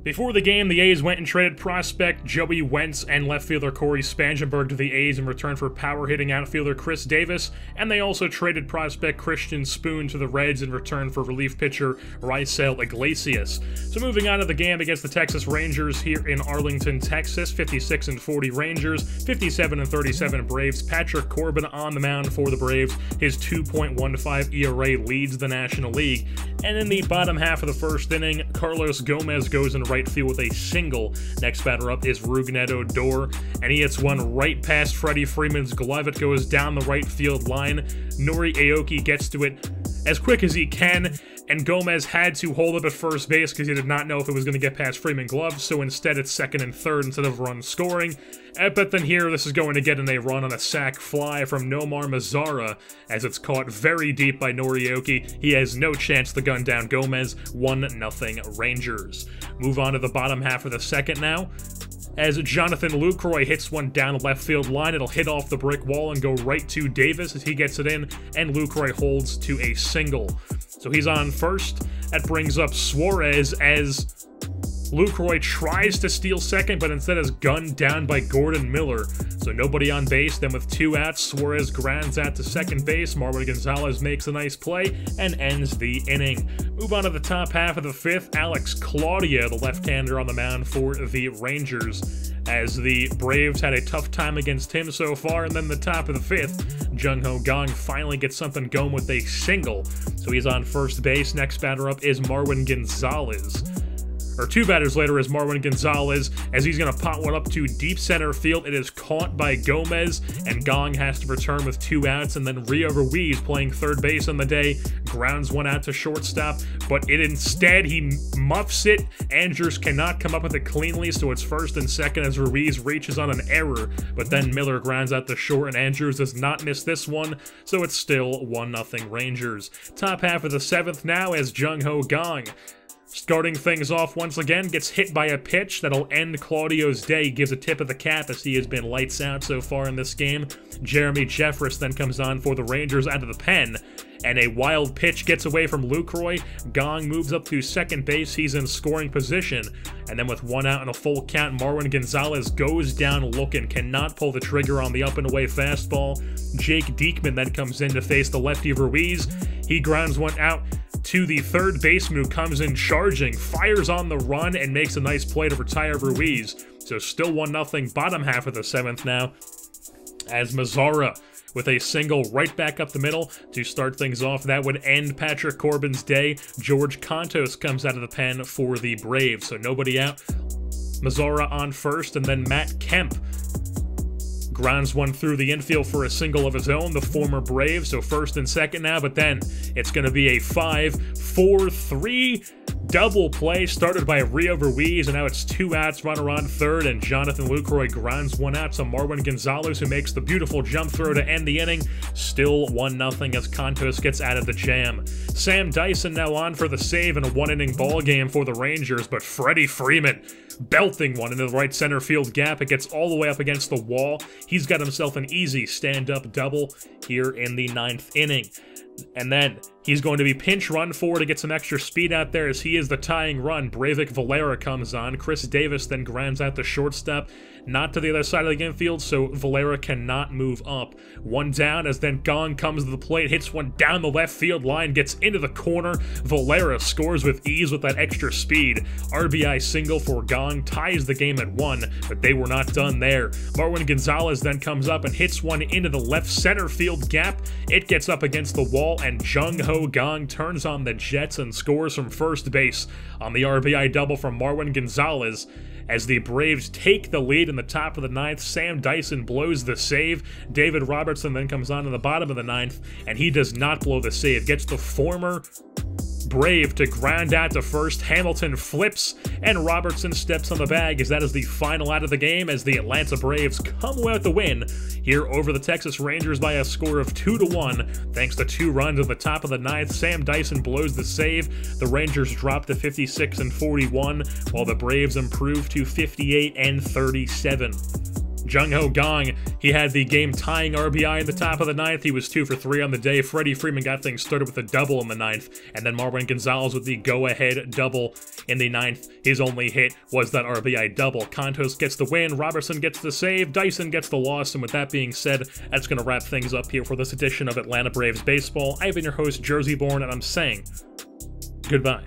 Before the game, the A's went and traded prospect Joey Wentz and left fielder Corey Spangenberg to the A's in return for power-hitting outfielder Chris Davis, and they also traded prospect Christian Spoon to the Reds in return for relief pitcher Raisel Iglesias. So moving on to the game against the Texas Rangers here in Arlington, Texas, 56-40 Rangers, 57-37 Braves. Patrick Corbin on the mound for the Braves. His 2.15 ERA leads the National League. And in the bottom half of the first inning, Carlos Gomez goes in right field with a single. Next batter up is Rougned Odor, and he hits one right past Freddie Freeman's glove. It goes down the right field line. Nori Aoki gets to it as quick as he can, and Gomez had to hold up at first base because he did not know if it was going to get past Freeman's glove, so instead it's second and third instead of run scoring. But then here, this is going to get in a run on a sac fly from Nomar Mazara, as it's caught very deep by Nori Aoki. He has no chance to gun down Gomez. 1-0 Rangers. Move on to the bottom half of the second now, as Jonathan Lucroy hits one down the left field line. It'll hit off the brick wall and go right to Davis as he gets it in, and Lucroy holds to a single. So he's on first. That brings up Suarez as Lucroy tries to steal second, but instead is gunned down by Gordon Miller. So nobody on base. Then with 2 outs, Suarez grounds out to second base. Marwin Gonzalez makes a nice play and ends the inning. Move on to the top half of the fifth. Alex Claudia, the left-hander on the mound for the Rangers, as the Braves had a tough time against him so far. And then the top of the fifth, Jung-Ho Kang finally gets something going with a single. So he's on first base. Next batter up is Marwin Gonzalez. Or 2 batters later is Marwin Gonzalez, as he's going to pot one up to deep center field. It is caught by Gomez, and Kang has to return with 2 outs, and then Rio Ruiz, playing third base on the day, grounds one out to shortstop, but instead he muffs it. Andrews cannot come up with it cleanly, so it's first and second as Ruiz reaches on an error, but then Miller grounds out to short, and Andrews does not miss this one, so it's still 1-0 Rangers. Top half of the seventh now as Jung-Ho Kang, starting things off once again, gets hit by a pitch that'll end Claudio's day. He gives a tip of the cap as he has been lights out so far in this game. Jeremy Jeffress then comes on for the Rangers out of the pen, and a wild pitch gets away from Lucroy. Kang moves up to second base. He's in scoring position. And then with 1 out and a full count, Marwin Gonzalez goes down looking, cannot pull the trigger on the up and away fastball. Jake Diekman then comes in to face the lefty Ruiz. He grounds one out to the third baseman, who comes in charging, fires on the run, and makes a nice play to retire Ruiz. So still 1-0, bottom half of the seventh now, as Mazara with a single right back up the middle to start things off. That would end Patrick Corbin's day. George Contos comes out of the pen for the Braves, so nobody out. Mazara on first, and then Matt Kemp grounds one through the infield for a single of his own, the former Brave. So first and second now, but then it's going to be a 5-4-3 double play started by Rio Ruiz, and now it's 2 outs, runner on third, and Jonathan Lucroy grounds one out to Marwin Gonzalez, who makes the beautiful jump throw to end the inning. Still 1-0 as Contos gets out of the jam. Sam Dyson now on for the save in a 1-inning ball game for the Rangers, but Freddie Freeman belting one into the right center field gap. It gets all the way up against the wall. He's got himself an easy stand-up double here in the 9th inning. And then he's going to be pinch run for to get some extra speed out there, as he is the tying run. Breivik Valera comes on. Chris Davis then grounds out the shortstop, not to the other side of the infield, so Valera cannot move up. 1 down as then Kang comes to the plate, hits one down the left field line, gets into the corner. Valera scores with ease with that extra speed. RBI single for Kang, ties the game at 1, but they were not done there. Marwin Gonzalez then comes up and hits one into the left center field gap. It gets up against the wall, and Jung-Ho Kang turns on the Jets and scores from first base on the RBI double from Marwin Gonzalez. As the Braves take the lead in the top of the 9th, Sam Dyson blows the save. David Robertson then comes on in the bottom of the 9th, and he does not blow the save. Gets the former Brave to ground out to first. Hamilton flips, and Robertson steps on the bag, as that is the final out of the game, as the Atlanta Braves come away with the win here over the Texas Rangers by a score of 2-1. Thanks to 2 runs in the top of the 9th, Sam Dyson blows the save. The Rangers drop to 56-41, while the Braves improve to 58-37. Jung-Ho Gong, he had the game-tying RBI in the top of the ninth. He was 2 for 3 on the day. Freddie Freeman got things started with a double in the ninth, and then Marwin Gonzalez with the go-ahead double in the ninth. His only hit was that RBI double. Contos gets the win, Robertson gets the save, Dyson gets the loss, and with that being said, that's going to wrap things up here for this edition of Atlanta Braves Baseball. I've been your host, Jersey Born, and I'm saying goodbye.